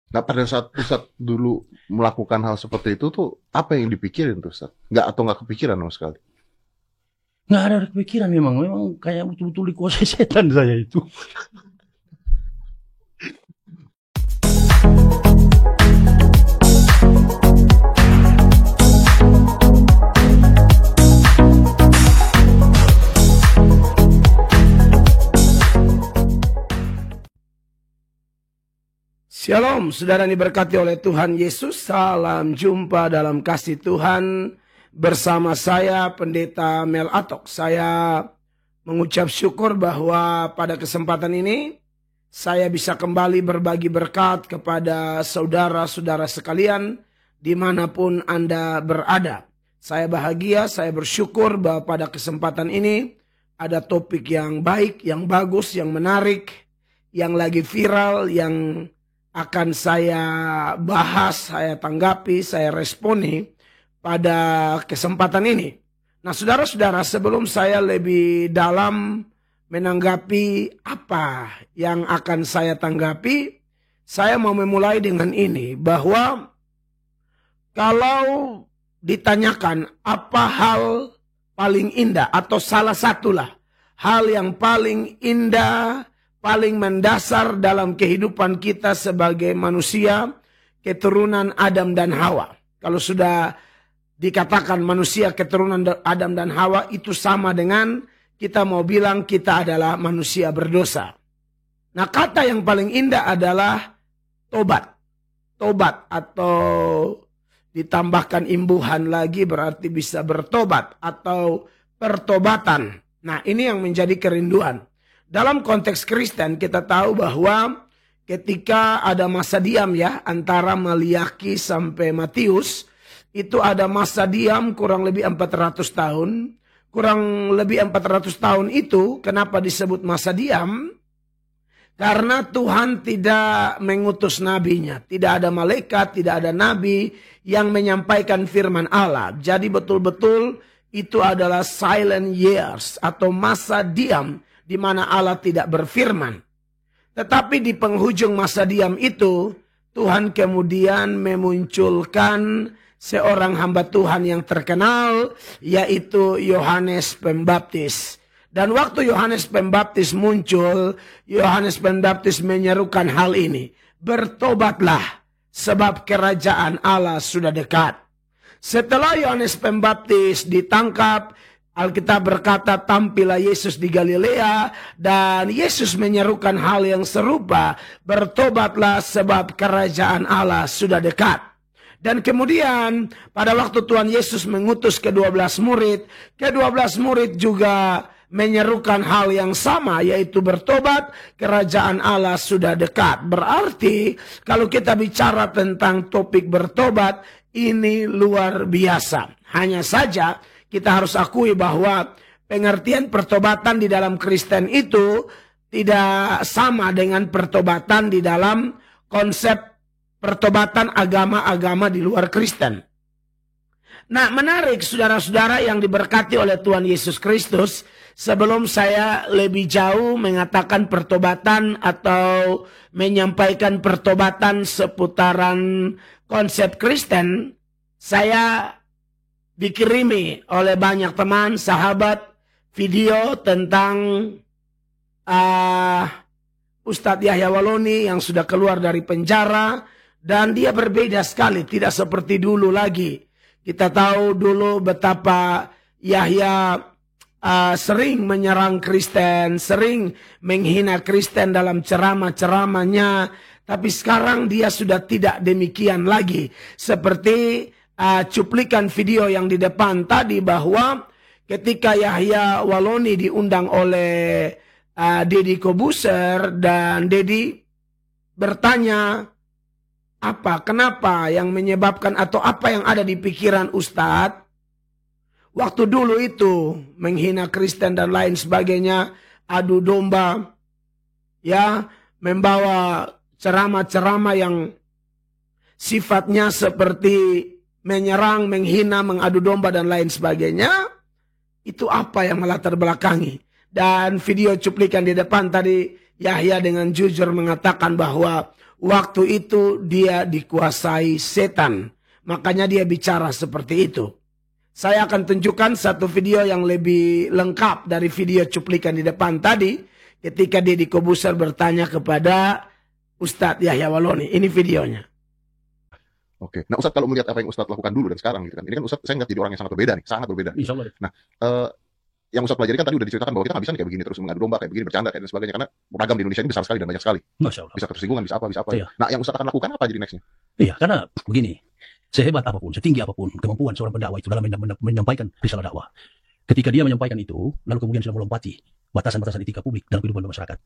Nah, pada saat Ustadz dulu melakukan hal seperti itu tuh, apa yang dipikirin tuh Ustadz? Nggak atau nggak kepikiran sama sekali? Nggak ada kepikiran memang. Memang kayak betul-betul dikuasai setan saya itu. Shalom, saudara yang diberkati oleh Tuhan Yesus. Salam jumpa dalam kasih Tuhan bersama saya, Pendeta Mel Atok. Saya mengucap syukur bahwa pada kesempatan ini saya bisa kembali berbagi berkat kepada saudara-saudara sekalian dimanapun Anda berada. Saya bahagia, saya bersyukur bahwa pada kesempatan ini ada topik yang baik, yang bagus, yang menarik, yang lagi viral, yang akan saya bahas, saya tanggapi, saya responi pada kesempatan ini. Nah, saudara-saudara, sebelum saya lebih dalam menanggapi apa yang akan saya tanggapi, saya mau memulai dengan ini, bahwa kalau ditanyakan apa hal paling indah atau salah satulah hal yang paling indah, paling mendasar dalam kehidupan kita sebagai manusia, keturunan Adam dan Hawa. Kalau sudah dikatakan manusia keturunan Adam dan Hawa, itu sama dengan kita mau bilang kita adalah manusia berdosa. Nah, kata yang paling indah adalah tobat. Tobat atau ditambahkan imbuhan lagi berarti bisa bertobat atau pertobatan. Nah, ini yang menjadi kerinduan. Dalam konteks Kristen kita tahu bahwa ketika ada masa diam ya antara Maliaki sampai Matius, itu ada masa diam kurang lebih 400 tahun. Kurang lebih 400 tahun itu kenapa disebut masa diam? Karena Tuhan tidak mengutus nabinya. Tidak ada malaikat, tidak ada nabi yang menyampaikan firman Allah. Jadi betul-betul itu adalah silent years atau masa diam di mana Allah tidak berfirman. Tetapi di penghujung masa diam itu, Tuhan kemudian memunculkan seorang hamba Tuhan yang terkenal, yaitu Yohanes Pembaptis. Dan waktu Yohanes Pembaptis muncul, Yohanes Pembaptis menyerukan hal ini. Bertobatlah, sebab kerajaan Allah sudah dekat. Setelah Yohanes Pembaptis ditangkap, Alkitab berkata tampillah Yesus di Galilea dan Yesus menyerukan hal yang serupa. Bertobatlah sebab kerajaan Allah sudah dekat. Dan kemudian pada waktu Tuhan Yesus mengutus ke-12 murid, ke-12 murid juga menyerukan hal yang sama, yaitu bertobat, kerajaan Allah sudah dekat. Berarti kalau kita bicara tentang topik bertobat, ini luar biasa. Hanya saja kita harus akui bahwa pengertian pertobatan di dalam Kristen itu tidak sama dengan pertobatan di dalam konsep pertobatan agama-agama di luar Kristen. Nah, menarik saudara-saudara yang diberkati oleh Tuhan Yesus Kristus, sebelum saya lebih jauh mengatakan pertobatan atau menyampaikan pertobatan seputaran konsep Kristen, saya dikirimi oleh banyak teman, sahabat, video tentang Ustadz Yahya Waloni yang sudah keluar dari penjara. Dan dia berbeda sekali, tidak seperti dulu lagi. Kita tahu dulu betapa Yahya sering menyerang Kristen, sering menghina Kristen dalam ceramah-ceramahnya. Tapi sekarang dia sudah tidak demikian lagi. Seperti cuplikan video yang di depan tadi, bahwa ketika Yahya Waloni diundang oleh Deddy Kobuser dan Deddy bertanya, kenapa yang menyebabkan atau apa yang ada di pikiran Ustadz waktu dulu itu menghina Kristen dan lain sebagainya, adu domba, ya, membawa ceramah-ceramah yang sifatnya seperti menyerang, menghina, mengadu domba dan lain sebagainya. Itu apa yang melatar belakangi. Dan video cuplikan di depan tadi, Yahya dengan jujur mengatakan bahwa waktu itu dia dikuasai setan. Makanya dia bicara seperti itu. Saya akan tunjukkan satu video yang lebih lengkap dari video cuplikan di depan tadi. Ketika Deddy Corbuzier bertanya kepada Ustadz Yahya Walloni. Ini videonya. Oke. Nah Ustadz, kalau melihat apa yang Ustadz lakukan dulu dan sekarang gitu kan. Ini kan Ustadz, saya ngeliat jadi orang yang sangat berbeda nih. Sangat berbeda. Insya Allah. Nah, yang Ustadz pelajari kan tadi udah diceritakan bahwa kita nggak bisa nih kayak begini terus mengadu domba, kayak begini bercanda, kayak dan sebagainya. Karena beragam di Indonesia ini besar sekali dan banyak sekali. Masya Allah. Bisa ketersinggungan, bisa apa. Iya. Nah, yang Ustadz akan lakukan apa jadi nextnya? Iya, karena begini. Sehebat apapun, setinggi apapun kemampuan seorang pendakwah itu dalam menyampaikan risalah dakwah. Ketika dia menyampaikan itu, lalu kemudian sudah melompati batasan-batasan etika publik dalam kehidupan masyarakat.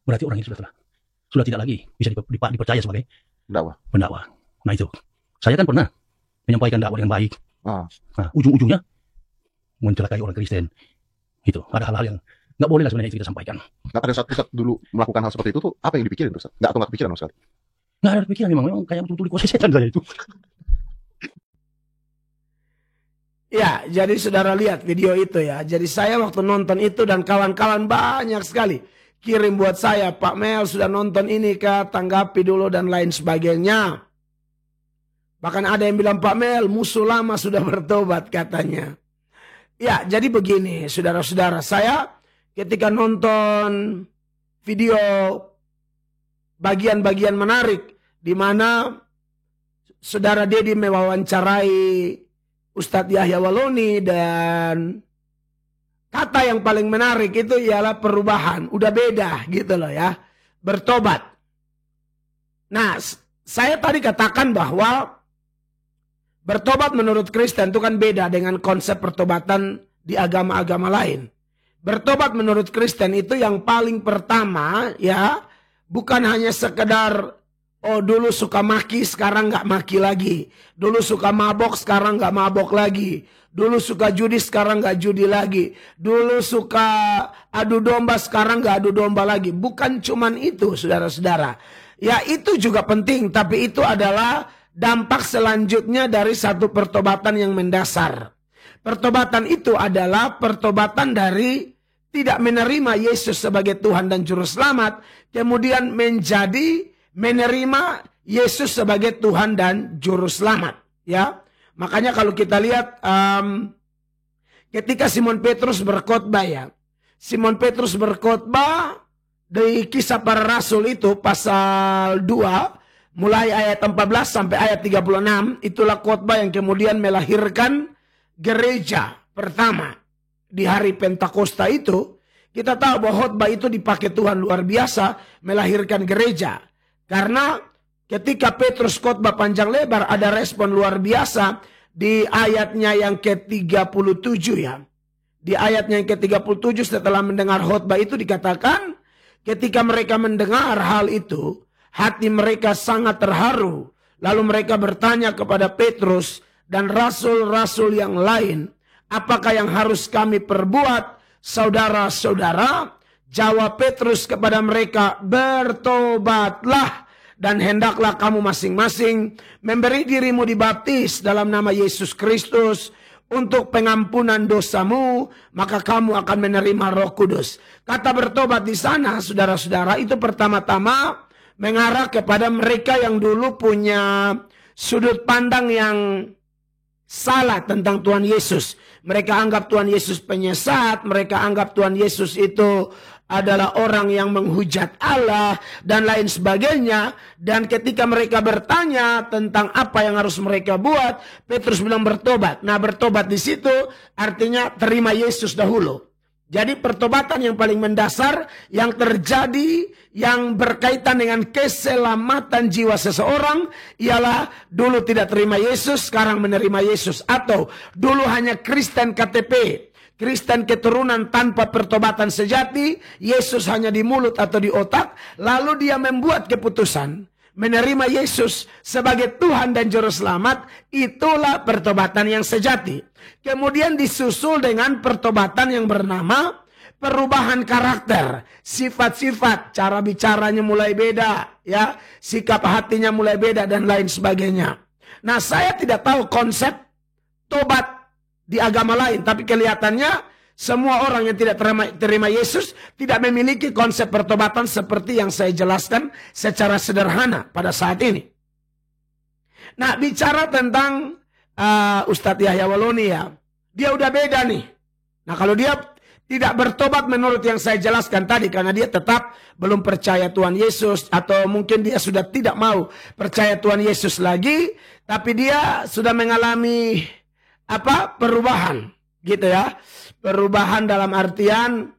Berarti orang ini sudah tidak lagi bisa dipercaya sebagai pendakwah. Nah itu, saya kan pernah menyampaikan dakwah dengan baik. Nah, ujung-ujungnya mencelakai orang Kristen. Itu ada hal-hal yang nggak boleh lah sebenarnya itu kita sampaikan. Nah, pada saat Ustadz dulu melakukan hal seperti itu tuh apa yang dipikirin Ustadz? Nggak kepikiran Ustadz? Nggak ada pikiran, memang kayak betul-betul dikuasai setan saja itu. Ya, jadi saudara lihat video itu ya. Jadi saya waktu nonton itu dan kawan-kawan banyak sekali kirim buat saya, Pak Mel sudah nonton ini kah, tanggapi dulu dan lain sebagainya. Bahkan ada yang bilang, Pak Mel musuh lama sudah bertobat katanya. Ya, jadi begini saudara-saudara, saya ketika nonton video bagian-bagian menarik di mana saudara Deddy mewawancarai Ustadz Yahya Walloni dan kata yang paling menarik itu ialah perubahan. Udah beda gitu loh ya. Bertobat. Nah, saya tadi katakan bahwa bertobat menurut Kristen itu kan beda dengan konsep pertobatan di agama-agama lain. Bertobat menurut Kristen itu yang paling pertama ya, bukan hanya sekedar oh dulu suka maki sekarang nggak maki lagi. Dulu suka mabok sekarang nggak mabok lagi. Dulu suka judi sekarang nggak judi lagi. Dulu suka adu domba sekarang nggak adu domba lagi. Bukan cuman itu saudara-saudara. Ya itu juga penting, tapi itu adalah dampak selanjutnya dari satu pertobatan yang mendasar. Pertobatan itu adalah pertobatan dari tidak menerima Yesus sebagai Tuhan dan Juru Selamat, kemudian menjadi menerima Yesus sebagai Tuhan dan Juru Selamat. Ya, makanya kalau kita lihat ketika Simon Petrus berkhotbah ya, Simon Petrus berkhotbah di Kisah Para Rasul itu pasal 2 mulai ayat 14 sampai ayat 36, itulah khotbah yang kemudian melahirkan gereja pertama di hari Pentakosta itu. Kita tahu bahwa khotbah itu dipakai Tuhan luar biasa melahirkan gereja. Karena ketika Petrus khotbah panjang lebar ada respon luar biasa di ayatnya yang ke-37 ya. Di ayatnya yang ke-37 setelah mendengar khotbah itu dikatakan ketika mereka mendengar hal itu hati mereka sangat terharu. Lalu mereka bertanya kepada Petrus dan rasul-rasul yang lain, apakah yang harus kami perbuat saudara-saudara? Jawab Petrus kepada mereka, bertobatlah dan hendaklah kamu masing-masing memberi dirimu dibaptis dalam nama Yesus Kristus untuk pengampunan dosamu, maka kamu akan menerima Roh Kudus. Kata bertobat di sana, saudara-saudara, itu pertama-tama mengarah kepada mereka yang dulu punya sudut pandang yang salah tentang Tuhan Yesus. Mereka anggap Tuhan Yesus penyesat, mereka anggap Tuhan Yesus itu adalah orang yang menghujat Allah dan lain sebagainya. Dan ketika mereka bertanya tentang apa yang harus mereka buat, Petrus bilang bertobat. Nah, bertobat di situ artinya terima Yesus dahulu. Jadi pertobatan yang paling mendasar yang terjadi yang berkaitan dengan keselamatan jiwa seseorang ialah dulu tidak terima Yesus, sekarang menerima Yesus. Atau dulu hanya Kristen KTP, Kristen keturunan tanpa pertobatan sejati, Yesus hanya di mulut atau di otak, lalu dia membuat keputusan menerima Yesus sebagai Tuhan dan Juru Selamat, itulah pertobatan yang sejati. Kemudian disusul dengan pertobatan yang bernama perubahan karakter, sifat-sifat, cara bicaranya mulai beda, ya, sikap hatinya mulai beda dan lain sebagainya. Nah, saya tidak tahu konsep tobat di agama lain, tapi kelihatannya semua orang yang tidak terima Yesus tidak memiliki konsep pertobatan seperti yang saya jelaskan secara sederhana pada saat ini. Nah, bicara tentang Ustadz Yahya Waloni ya, dia udah beda nih. Nah, kalau dia tidak bertobat menurut yang saya jelaskan tadi, karena dia tetap belum percaya Tuhan Yesus, atau mungkin dia sudah tidak mau percaya Tuhan Yesus lagi, tapi dia sudah mengalami perubahan gitu ya. Perubahan dalam artian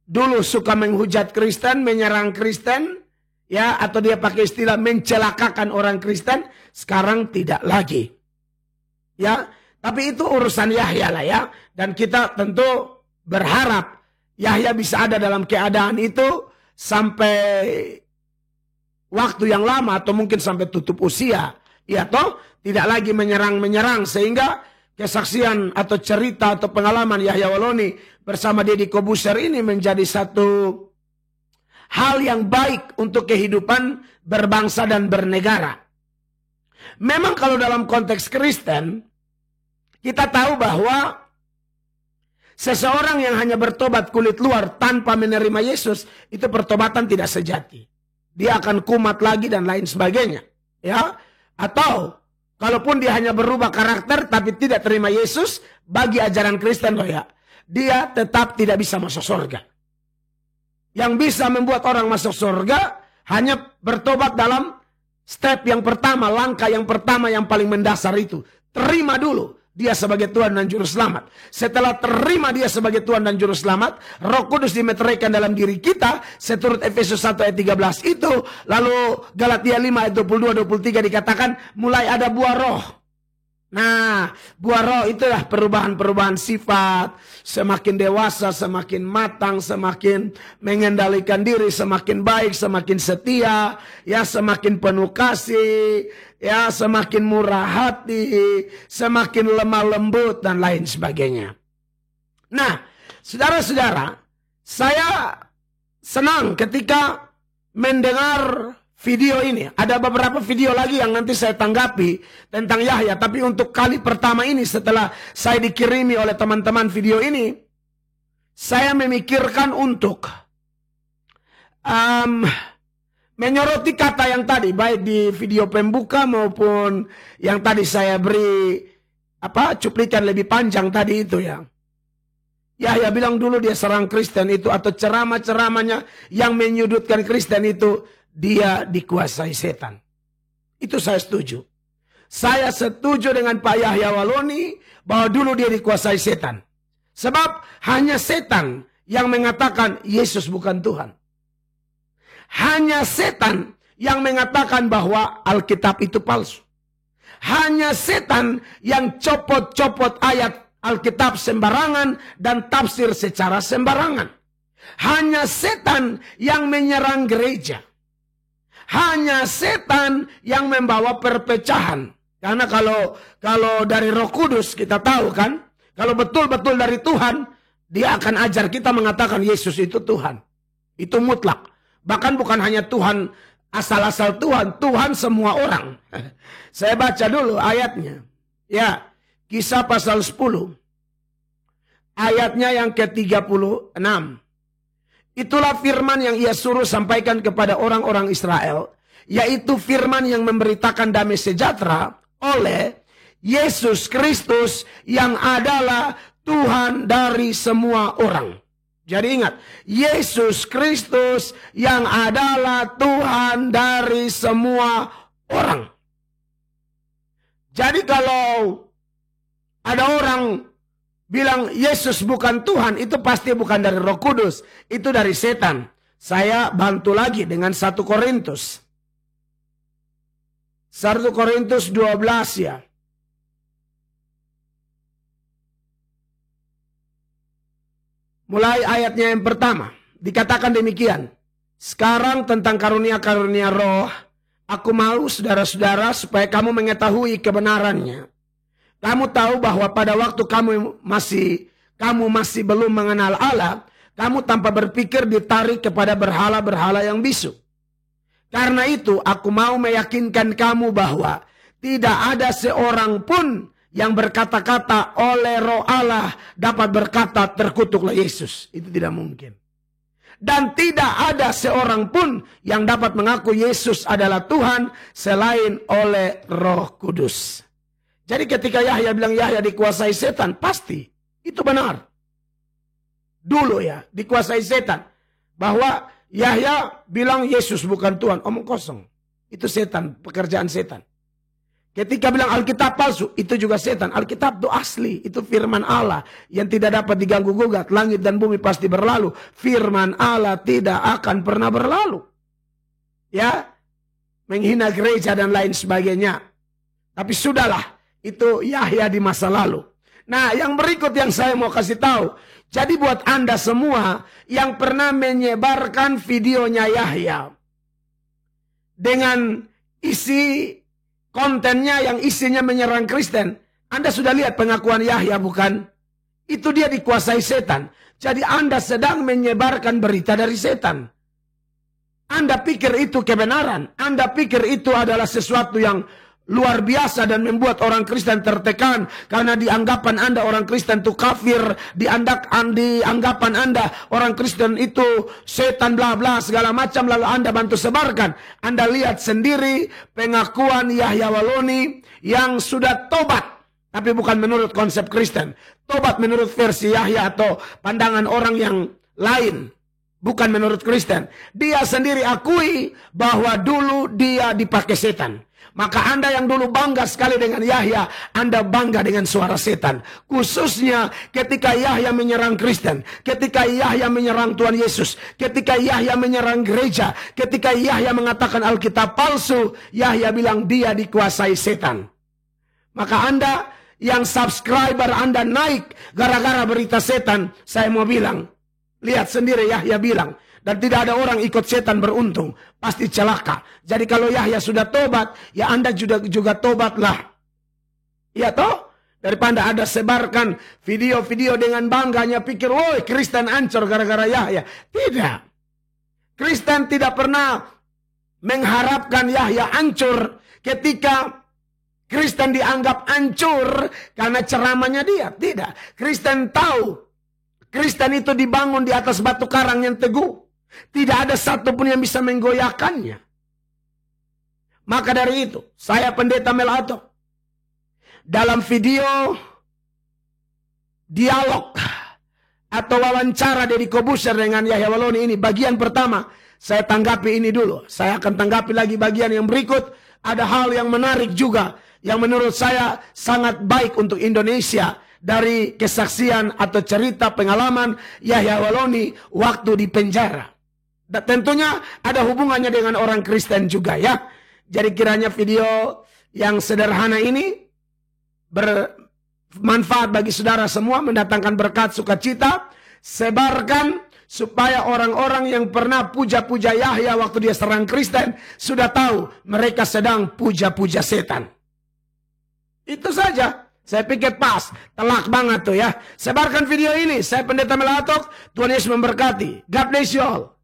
dulu suka menghujat Kristen, menyerang Kristen, ya, atau dia pakai istilah mencelakakan orang Kristen, sekarang tidak lagi. Ya, tapi itu urusan Yahya lah ya. Dan kita tentu berharap Yahya bisa ada dalam keadaan itu sampai waktu yang lama, atau mungkin sampai tutup usia. Ya toh, tidak lagi menyerang-menyerang, sehingga kesaksian atau cerita atau pengalaman Yahya Waloni bersama Deddy Corbuzier ini menjadi satu hal yang baik untuk kehidupan berbangsa dan bernegara. Memang kalau dalam konteks Kristen, kita tahu bahwa seseorang yang hanya bertobat kulit luar tanpa menerima Yesus, itu pertobatan tidak sejati. Dia akan kumat lagi dan lain sebagainya. Ya, atau kalaupun dia hanya berubah karakter tapi tidak terima Yesus, bagi ajaran Kristen loh ya, dia tetap tidak bisa masuk surga. Yang bisa membuat orang masuk surga hanya bertobat dalam step yang pertama, langkah yang pertama yang paling mendasar itu. Terima dulu dia sebagai Tuhan dan Juru Selamat. Setelah terima dia sebagai Tuhan dan Juru Selamat, Roh Kudus dimeteraikan dalam diri kita, seturut Efesus 1 ayat 13 itu. Lalu Galatia 5 ayat 22-23 dikatakan mulai ada buah roh. Nah, buah roh itulah perubahan-perubahan sifat. Semakin dewasa, semakin matang, semakin mengendalikan diri, semakin baik, semakin setia, ya, semakin penuh kasih, ya, semakin murah hati, semakin lemah lembut, dan lain sebagainya. Nah, saudara-saudara, saya senang ketika mendengar video ini. Ada beberapa video lagi yang nanti saya tanggapi tentang Yahya. Tapi untuk kali pertama ini, setelah saya dikirimi oleh teman-teman video ini, saya memikirkan untuk menyoroti kata yang tadi, baik di video pembuka maupun yang tadi saya beri cuplikan lebih panjang tadi itu ya. Yahya bilang dulu dia serang Kristen itu, atau ceramah-ceramahnya yang menyudutkan Kristen itu, dia dikuasai setan. Itu saya setuju. Saya setuju dengan Pak Yahya Waloni bahwa dulu dia dikuasai setan. Sebab hanya setan yang mengatakan Yesus bukan Tuhan. Hanya setan yang mengatakan bahwa Alkitab itu palsu. Hanya setan yang copot-copot ayat Alkitab sembarangan dan tafsir secara sembarangan. Hanya setan yang menyerang gereja. Hanya setan yang membawa perpecahan. Karena kalau dari Roh Kudus kita tahu kan, kalau betul-betul dari Tuhan, dia akan ajar kita mengatakan Yesus itu Tuhan. Itu mutlak. Bahkan bukan hanya Tuhan asal-asal Tuhan, Tuhan semua orang. Saya baca dulu ayatnya. Ya, Kisah pasal 10. Ayatnya yang ke-36. Itulah firman yang ia suruh sampaikan kepada orang-orang Israel, yaitu firman yang memberitakan damai sejahtera oleh Yesus Kristus yang adalah Tuhan dari semua orang. Jadi ingat, Yesus Kristus yang adalah Tuhan dari semua orang. Jadi kalau ada orang bilang Yesus bukan Tuhan, itu pasti bukan dari Roh Kudus, itu dari setan. Saya bantu lagi dengan 1 Korintus. 1 Korintus 12 ya. Mulai ayatnya yang pertama. Dikatakan demikian. Sekarang tentang karunia-karunia roh, aku mau saudara-saudara supaya kamu mengetahui kebenarannya. Kamu tahu bahwa pada waktu kamu masih belum mengenal Allah, kamu tanpa berpikir ditarik kepada berhala-berhala yang bisu. Karena itu aku mau meyakinkan kamu bahwa tidak ada seorang pun yang berkata-kata oleh Roh Allah dapat berkata terkutuklah Yesus. Itu tidak mungkin. Dan tidak ada seorang pun yang dapat mengaku Yesus adalah Tuhan selain oleh Roh Kudus. Jadi ketika Yahya bilang Yahya dikuasai setan, pasti itu benar. Dulu ya, dikuasai setan. Bahwa Yahya bilang Yesus bukan Tuhan, omong kosong. Itu setan, pekerjaan setan. Ketika bilang Alkitab palsu, itu juga setan. Alkitab itu asli, itu firman Allah yang tidak dapat diganggu-gugat. Langit dan bumi pasti berlalu. Firman Allah tidak akan pernah berlalu. Ya, menghina gereja dan lain sebagainya. Tapi sudahlah, itu Yahya di masa lalu. Nah, yang berikut yang saya mau kasih tahu. Jadi buat Anda semua yang pernah menyebarkan videonya Yahya dengan isi kontennya yang isinya menyerang Kristen. Anda sudah lihat pengakuan Yahya bukan? Itu dia dikuasai setan. Jadi Anda sedang menyebarkan berita dari setan. Anda pikir itu kebenaran. Anda pikir itu adalah sesuatu yang luar biasa dan membuat orang Kristen tertekan. Karena dianggapan Anda orang Kristen itu kafir. Dianggapan Anda orang Kristen itu setan bla bla segala macam. Lalu Anda bantu sebarkan. Anda lihat sendiri pengakuan Yahya Waloni yang sudah tobat. Tapi bukan menurut konsep Kristen. Tobat menurut versi Yahya atau pandangan orang yang lain. Bukan menurut Kristen. Dia sendiri akui bahwa dulu dia dipakai setan. Maka Anda yang dulu bangga sekali dengan Yahya, Anda bangga dengan suara setan. Khususnya ketika Yahya menyerang Kristen, ketika Yahya menyerang Tuhan Yesus, ketika Yahya menyerang gereja, ketika Yahya mengatakan Alkitab palsu, Yahya bilang dia dikuasai setan. Maka Anda yang subscriber Anda naik gara-gara berita setan, saya mau bilang, lihat sendiri Yahya bilang. Dan tidak ada orang ikut setan beruntung. Pasti celaka. Jadi kalau Yahya sudah tobat, ya Anda juga tobatlah. Ya toh? Daripada Anda sebarkan video-video dengan bangganya pikir, woi Kristen hancur gara-gara Yahya. Tidak. Kristen tidak pernah mengharapkan Yahya hancur ketika Kristen dianggap hancur karena ceramahnya dia. Tidak. Kristen tahu Kristen itu dibangun di atas batu karang yang teguh. Tidak ada satupun yang bisa menggoyahkannya. Maka dari itu, saya Pendeta Melato, dalam video dialog atau wawancara Deddy Corbuzier dengan Yahya Waloni ini, bagian pertama, saya tanggapi ini dulu. Saya akan tanggapi lagi bagian yang berikut. Ada hal yang menarik juga, yang menurut saya sangat baik untuk Indonesia. Dari kesaksian atau cerita pengalaman Yahya Waloni waktu di penjara. Dan tentunya ada hubungannya dengan orang Kristen juga ya. Jadi kiranya video yang sederhana ini bermanfaat bagi saudara semua, mendatangkan berkat sukacita. Sebarkan supaya orang-orang yang pernah puja-puja Yahya waktu dia serang Kristen sudah tahu mereka sedang puja-puja setan. Itu saja. Saya pikir pas, telak banget tuh ya. Sebarkan video ini. Saya Pendeta Melato, Tuhan Yesus memberkati. God bless you all.